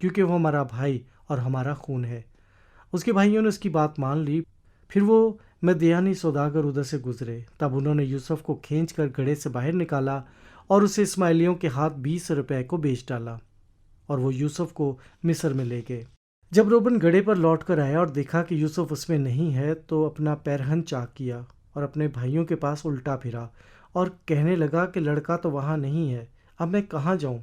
کیونکہ وہ ہمارا بھائی اور ہمارا خون ہے۔ اس کے بھائیوں نے اس کی بات مان لی۔ پھر وہ مدیانی سوداگر ادھر سے گزرے، تب انہوں نے یوسف کو کھینچ کر گڑھے سے باہر نکالا اور اسے اسماعیلیوں کے ہاتھ 20 روپے کو بیچ ڈالا، اور وہ یوسف کو مصر میں لے گئے۔ جب روبن گڑھے پر لوٹ کر آیا اور دیکھا کہ یوسف اس میں نہیں ہے تو اپنا پیرہن چاک کیا اور اپنے بھائیوں کے پاس الٹا پھرا اور کہنے لگا کہ لڑکا تو وہاں نہیں ہے، اب میں کہاں جاؤں؟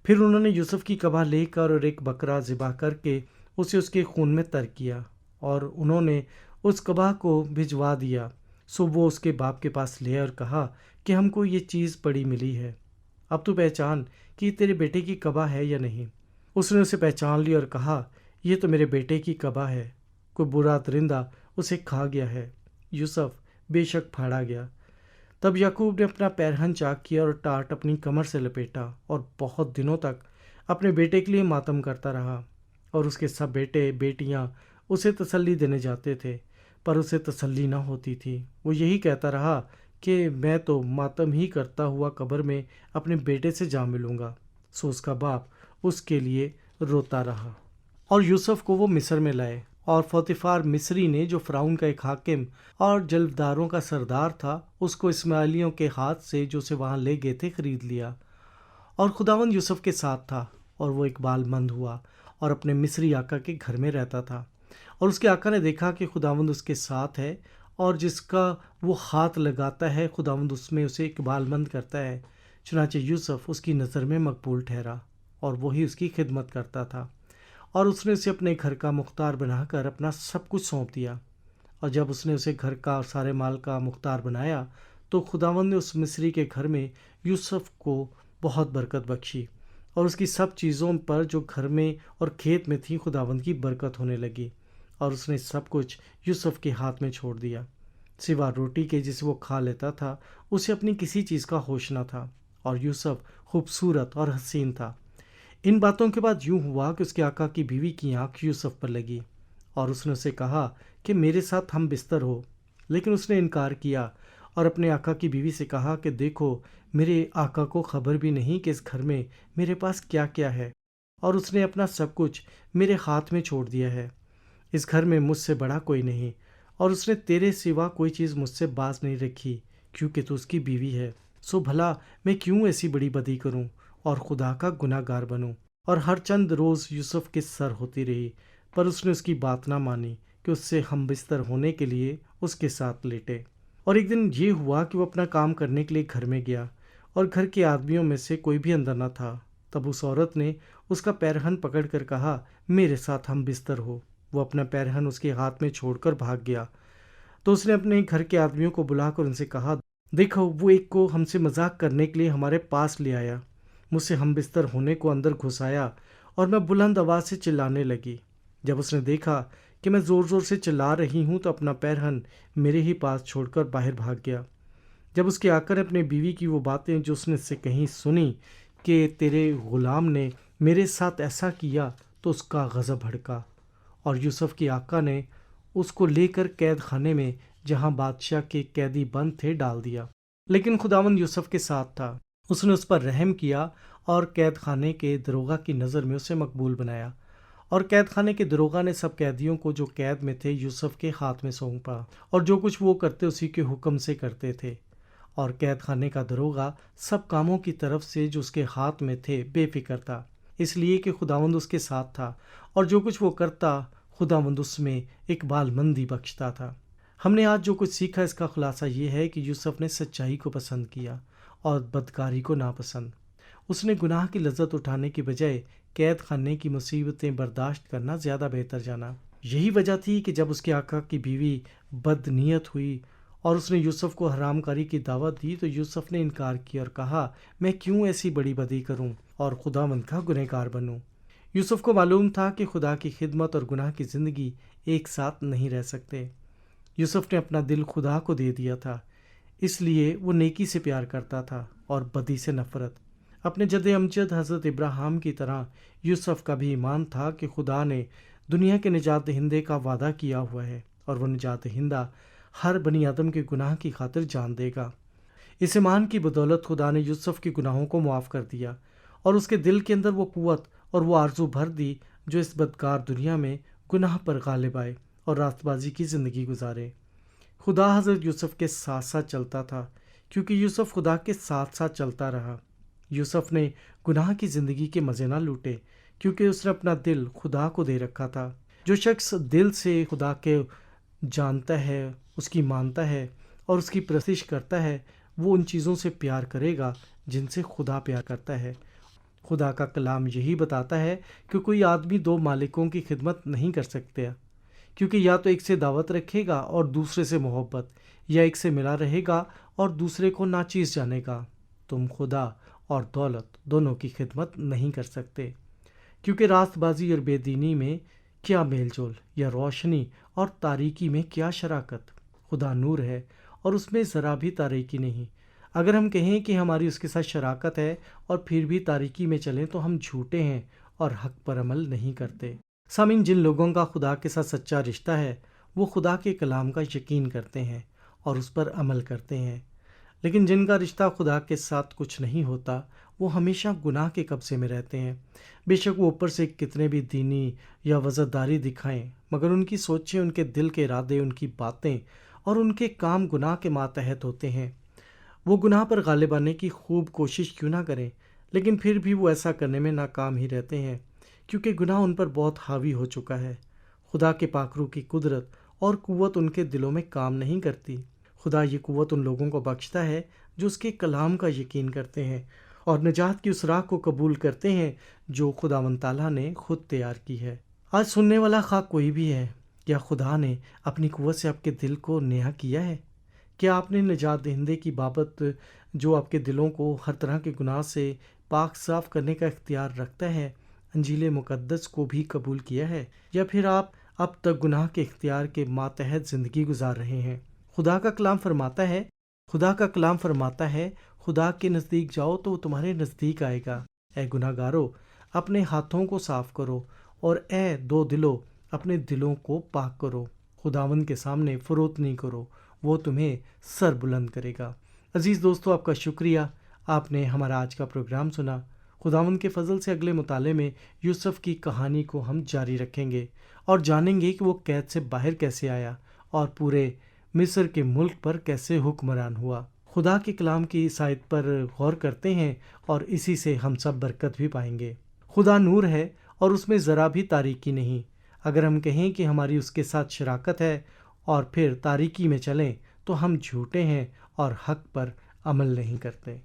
پھر انہوں نے یوسف کی کباہ لے کر اور ایک بکرا ذبح کر کے اسے اس کے خون میں تر کیا، اور انہوں نے اس کباہ کو بھجوا دیا۔ سو وہ اس کے باپ کے پاس لے اور کہا کہ ہم کو یہ چیز بڑی ملی ہے، اب تو پہچان کہ یہ تیرے بیٹے کی کباہ ہے یا نہیں۔ اس نے اسے پہچان لی اور کہا یہ تو میرے بیٹے کی کباہ ہے، کوئی برا درندہ اسے کھا گیا ہے۔ یوسف بے شک پھاڑا گیا۔ تب یعقوب نے اپنا پیرہن چاک کیا اور ٹاٹ اپنی کمر سے لپیٹا اور بہت دنوں تک اپنے بیٹے کے لیے ماتم کرتا رہا، اور اس کے سب بیٹے بیٹیاں اسے تسلی دینے جاتے تھے، پر اسے تسلی نہ ہوتی تھی۔ وہ یہی کہتا رہا کہ میں تو ماتم ہی کرتا ہوا قبر میں اپنے بیٹے سے جا ملوں گا۔ سو اس کا باپ اس کے لیے روتا رہا۔ اور یوسف کو وہ مصر میں لائے، اور پوتیفار مصری نے جو فرعون کا ایک حاکم اور جلداروں کا سردار تھا، اس کو اسماعیلیوں کے ہاتھ سے جو اسے وہاں لے گئے تھے خرید لیا۔ اور خداوند یوسف کے ساتھ تھا، اور وہ اقبال مند ہوا اور اپنے مصری آقا کے گھر میں رہتا تھا۔ اور اس کے آقا نے دیکھا کہ خداوند اس کے ساتھ ہے، اور جس کا وہ ہاتھ لگاتا ہے خداوند اس میں اسے اقبال مند کرتا ہے۔ چنانچہ یوسف اس کی نظر میں مقبول ٹھہرا، اور وہی اس کی خدمت کرتا تھا، اور اس نے اسے اپنے گھر کا مختار بنا کر اپنا سب کچھ سونپ دیا۔ اور جب اس نے اسے گھر کا اور سارے مال کا مختار بنایا تو خداوند نے اس مصری کے گھر میں یوسف کو بہت برکت بخشی، اور اس کی سب چیزوں پر جو گھر میں اور کھیت میں تھی خداوند کی برکت ہونے لگی، اور اس نے سب کچھ یوسف کے ہاتھ میں چھوڑ دیا، سوا روٹی کے جسے وہ کھا لیتا تھا۔ اسے اپنی کسی چیز کا ہوش نہ تھا، اور یوسف خوبصورت اور حسین تھا۔ ان باتوں کے بعد یوں ہوا کہ اس کے آقا کی بیوی کی آنکھ یوسف پر لگی، اور اس نے اسے کہا کہ میرے ساتھ ہم بستر ہو، لیکن اس نے انکار کیا، اور اپنے آقا کی بیوی سے کہا کہ دیکھو، میرے آقا کو خبر بھی نہیں کہ اس گھر میں میرے پاس کیا کیا ہے، اور اس نے اپنا سب کچھ میرے ہاتھ میں چھوڑ دیا ہے۔ اس گھر میں مجھ سے بڑا کوئی نہیں، اور اس نے تیرے سوا کوئی چیز مجھ سے باز نہیں رکھی، کیونکہ تو اس کی بیوی ہے۔ سو بھلا میں کیوں ایسی بڑی بدی کروں اور خدا کا گناہ گار بنوں؟ اور ہر چند روز یوسف کے سر ہوتی رہی، پر اس نے اس کی بات نہ مانی کہ اس سے ہم بستر ہونے کے لیے اس کے ساتھ لیٹے۔ اور ایک دن یہ ہوا کہ وہ اپنا کام کرنے کے لیے گھر میں گیا، اور گھر کے آدمیوں میں سے کوئی بھی اندر نہ تھا۔ تب اس عورت نے اس کا پیرہن پکڑ کر کہا میرے ساتھ ہم بستر ہو۔ وہ اپنا پیرہن اس کے ہاتھ میں چھوڑ کر بھاگ گیا۔ تو اس نے اپنے گھر کے آدمیوں کو بلا کر ان سے کہا دیکھو، وہ ایک کو ہم سے مذاق کرنے کے لیے ہمارے پاس لے آیا، مجھ سے ہم بستر ہونے کو اندر گھسایا، اور میں بلند آواز سے چلانے لگی۔ جب اس نے دیکھا کہ میں زور زور سے چلا رہی ہوں تو اپنا پیرہن میرے ہی پاس چھوڑ کر باہر بھاگ گیا۔ جب اس کے آقا نے اپنے بیوی کی وہ باتیں جو اس نے سے کہیں سنی کہ تیرے غلام نے میرے ساتھ ایسا کیا، تو اس کا غضب بھڑکا، اور یوسف کے آقا نے اس کو لے کر قید خانے میں جہاں بادشاہ کے قیدی بند تھے ڈال دیا۔ لیکن خداوند یوسف کے ساتھ تھا، اس نے اس پر رحم کیا اور قید خانے کے دروغہ کی نظر میں اسے مقبول بنایا۔ اور قید خانے کے دروغہ نے سب قیدیوں کو جو قید میں تھے یوسف کے ہاتھ میں سونپا، اور جو کچھ وہ کرتے اسی کے حکم سے کرتے تھے۔ اور قید خانے کا دروغہ سب کاموں کی طرف سے جو اس کے ہاتھ میں تھے بے فکر تھا، اس لیے کہ خداوند اس کے ساتھ تھا، اور جو کچھ وہ کرتا خداوند اس میں اقبال مندی بخشتا تھا۔ ہم نے آج جو کچھ سیکھا اس کا خلاصہ یہ ہے کہ یوسف نے سچائی کو پسند کیا اور بدکاری کو ناپسند۔ اس نے گناہ کی لذت اٹھانے کی بجائے قید خانے کی مصیبتیں برداشت کرنا زیادہ بہتر جانا۔ یہی وجہ تھی کہ جب اس کے آقا کی بیوی بد نیت ہوئی اور اس نے یوسف کو حرام کاری کی دعوت دی تو یوسف نے انکار کیا اور کہا میں کیوں ایسی بڑی بدی کروں اور خداوند کا گنہگار بنوں۔ یوسف کو معلوم تھا کہ خدا کی خدمت اور گناہ کی زندگی ایک ساتھ نہیں رہ سکتے۔ یوسف نے اپنا دل خدا کو دے دیا تھا، اس لیے وہ نیکی سے پیار کرتا تھا اور بدی سے نفرت۔ اپنے جد امجد حضرت ابراہیم کی طرح یوسف کا بھی ایمان تھا کہ خدا نے دنیا کے نجات دہندے کا وعدہ کیا ہوا ہے، اور وہ نجات دہندہ ہر بنی آدم کے گناہ کی خاطر جان دے گا۔ اس ایمان کی بدولت خدا نے یوسف کے گناہوں کو معاف کر دیا، اور اس کے دل کے اندر وہ قوت اور وہ آرزو بھر دی جو اس بدکار دنیا میں گناہ پر غالب آئے اور راست بازی کی زندگی گزارے۔ خدا حضرت یوسف کے ساتھ ساتھ چلتا تھا کیونکہ یوسف خدا کے ساتھ ساتھ چلتا رہا۔ یوسف نے گناہ کی زندگی کے مزے نہ لوٹے کیونکہ اس نے اپنا دل خدا کو دے رکھا تھا۔ جو شخص دل سے خدا کے جانتا ہے، اس کی مانتا ہے اور اس کی پرستش کرتا ہے، وہ ان چیزوں سے پیار کرے گا جن سے خدا پیار کرتا ہے۔ خدا کا کلام یہی بتاتا ہے کہ کوئی آدمی دو مالکوں کی خدمت نہیں کر سکتا، کیونکہ یا تو ایک سے دعوت رکھے گا اور دوسرے سے محبت، یا ایک سے ملا رہے گا اور دوسرے کو ناچیز جانے گا۔ تم خدا اور دولت دونوں کی خدمت نہیں کر سکتے، کیونکہ راست بازی اور بے دینی میں کیا میل جول، یا روشنی اور تاریکی میں کیا شراکت۔ خدا نور ہے اور اس میں ذرا بھی تاریکی نہیں۔ اگر ہم کہیں کہ ہماری اس کے ساتھ شراکت ہے اور پھر بھی تاریکی میں چلیں تو ہم جھوٹے ہیں اور حق پر عمل نہیں کرتے۔ سامعین، جن لوگوں کا خدا کے ساتھ سچا رشتہ ہے وہ خدا کے کلام کا یقین کرتے ہیں اور اس پر عمل کرتے ہیں، لیکن جن کا رشتہ خدا کے ساتھ کچھ نہیں ہوتا وہ ہمیشہ گناہ کے قبضے میں رہتے ہیں۔ بے شک وہ اوپر سے کتنے بھی دینی یا وزرداری دکھائیں، مگر ان کی سوچیں، ان کے دل کے ارادے، ان کی باتیں اور ان کے کام گناہ کے ماتحت ہوتے ہیں۔ وہ گناہ پر غالب آنے کی خوب کوشش کیوں نہ کریں، لیکن پھر بھی وہ ایسا کرنے میں ناکام ہی رہتے ہیں، کیونکہ گناہ ان پر بہت حاوی ہو چکا ہے۔ خدا کے پاکرو کی قدرت اور قوت ان کے دلوں میں کام نہیں کرتی۔ خدا یہ قوت ان لوگوں کو بخشتا ہے جو اس کے کلام کا یقین کرتے ہیں اور نجات کی اس راہ کو قبول کرتے ہیں جو خداوند تعالیٰ نے خود تیار کی ہے۔ آج سننے والا خواہ کوئی بھی ہے، کیا خدا نے اپنی قوت سے آپ کے دل کو نیا کیا ہے؟ کیا آپ نے نجات دہندے کی بابت جو آپ کے دلوں کو ہر طرح کے گناہ سے پاک صاف کرنے کا اختیار رکھتا ہے، انجیل مقدس کو بھی قبول کیا ہے، یا پھر آپ اب تک گناہ کے اختیار کے ماتحت زندگی گزار رہے ہیں؟ خدا کا کلام فرماتا ہے خدا کے نزدیک جاؤ تو وہ تمہارے نزدیک آئے گا۔ اے گناہ گارو، اپنے ہاتھوں کو صاف کرو، اور اے دو دلو، اپنے دلوں کو پاک کرو۔ خداوند کے سامنے فروتنی کرو، وہ تمہیں سر بلند کرے گا۔ عزیز دوستو، آپ کا شکریہ، آپ نے ہمارا آج کا پروگرام سنا۔ خداوند کے فضل سے اگلے مطالعے میں یوسف کی کہانی کو ہم جاری رکھیں گے اور جانیں گے کہ وہ قید سے باہر کیسے آیا اور پورے مصر کے ملک پر کیسے حکمران ہوا۔ خدا کے کلام کی اس آیت پر غور کرتے ہیں اور اسی سے ہم سب برکت بھی پائیں گے۔ خدا نور ہے اور اس میں ذرا بھی تاریکی نہیں۔ اگر ہم کہیں کہ ہماری اس کے ساتھ شراکت ہے اور پھر تاریکی میں چلیں تو ہم جھوٹے ہیں اور حق پر عمل نہیں کرتے۔